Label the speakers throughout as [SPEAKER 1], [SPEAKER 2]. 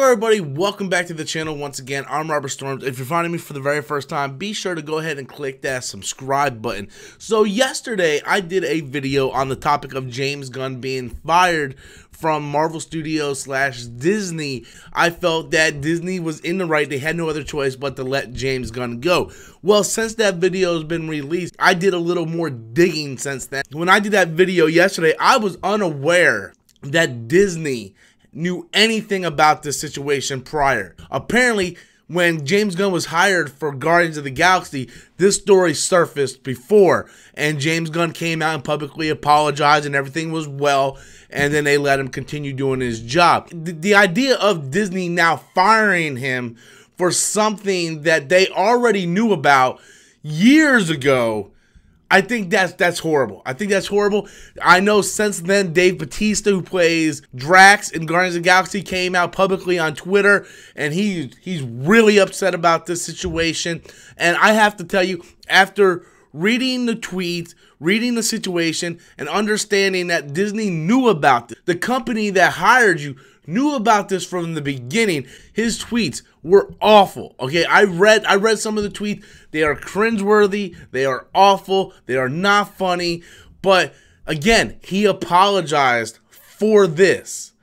[SPEAKER 1] everybody, welcome back to the channel once again. I'm Robert Storms. If you're finding me for the very first time, be sure to go ahead and click that subscribe button. So yesterday I did a video on the topic of James Gunn being fired from Marvel Studios / Disney. I felt that Disney was in the right. They had no other choice but to let James Gunn go. Well, since that video has been released, I did a little more digging since then. When I did that video yesterday, I was unaware that Disney knew anything about this situation prior. Apparently, when James Gunn was hired for Guardians of the Galaxy, this story surfaced before, and James Gunn came out and publicly apologized and everything was well, and then they let him continue doing his job. The idea of Disney now firing him for something that they already knew about years ago, I think that's horrible. I think that's horrible. I know since then, Dave Bautista, who plays Drax in Guardians of the Galaxy, came out publicly on Twitter, and he's really upset about this situation. And I have to tell you, after reading the tweets, reading the situation, and understanding that Disney knew about this, the company that hired you knew about this from the beginning. His tweets were awful. Okay, I read some of the tweets. They are cringeworthy. They are awful. They are not funny. But again, he apologized for this.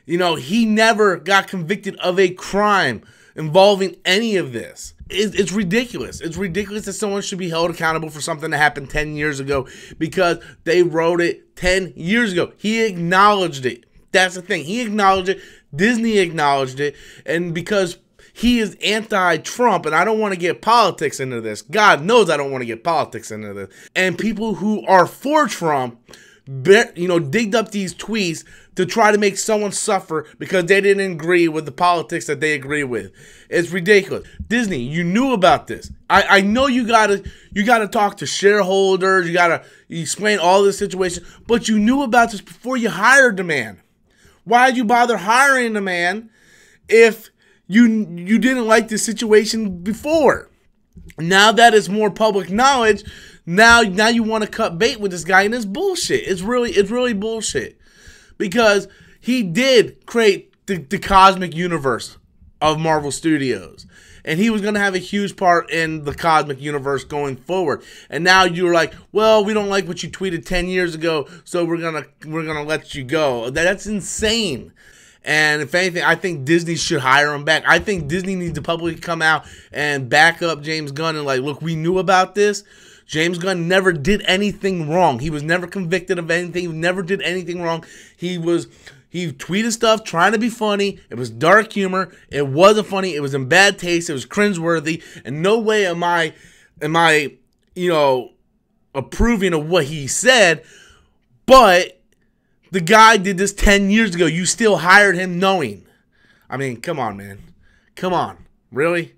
[SPEAKER 1] You know, he never got convicted of a crime involving any of this. It's ridiculous. It's ridiculous that someone should be held accountable for something that happened 10 years ago because they wrote it 10 years ago. He acknowledged it. That's the thing. He acknowledged it. Disney acknowledged it. And because he is anti-Trump, and I don't want to get politics into this. God knows I don't want to get politics into this. And people who are for Trump, digged up these tweets to try to make someone suffer because they didn't agree with the politics that they agree with. It's ridiculous. Disney, you knew about this. I know you gotta talk to shareholders. You gotta explain all this situation, but you knew about this before you hired the man. Why did you bother hiring the man if you didn't like the situation before? Now that it's more public knowledge, now you want to cut bait with this guy, and it's bullshit. It's really bullshit, because he did create the cosmic universe of Marvel Studios, and he was going to have a huge part in the cosmic universe going forward. And now you're like, well, we don't like what you tweeted 10 years ago, so we're gonna let you go. That's insane. And if anything, I think Disney should hire him back. I think Disney needs to publicly come out and back up James Gunn and like, look, we knew about this. James Gunn never did anything wrong. He was never convicted of anything. He never did anything wrong. He tweeted stuff trying to be funny. It was dark humor. It wasn't funny. It was in bad taste. It was cringeworthy. And no way am I, approving of what he said. But the guy did this 10 years ago. You still hired him knowing. I mean, come on, man. Come on. Really?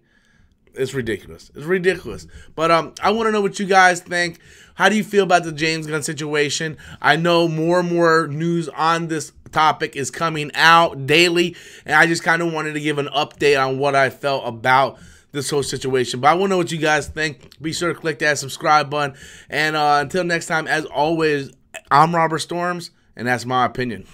[SPEAKER 1] It's ridiculous. It's ridiculous. But I want to know what you guys think. How do you feel about the James Gunn situation? I know more and more news on this topic is coming out daily, and I just kind of wanted to give an update on what I felt about this whole situation. But I want to know what you guys think. Be sure to click that subscribe button. And until next time, as always, I'm Robert Storms, and that's my opinion.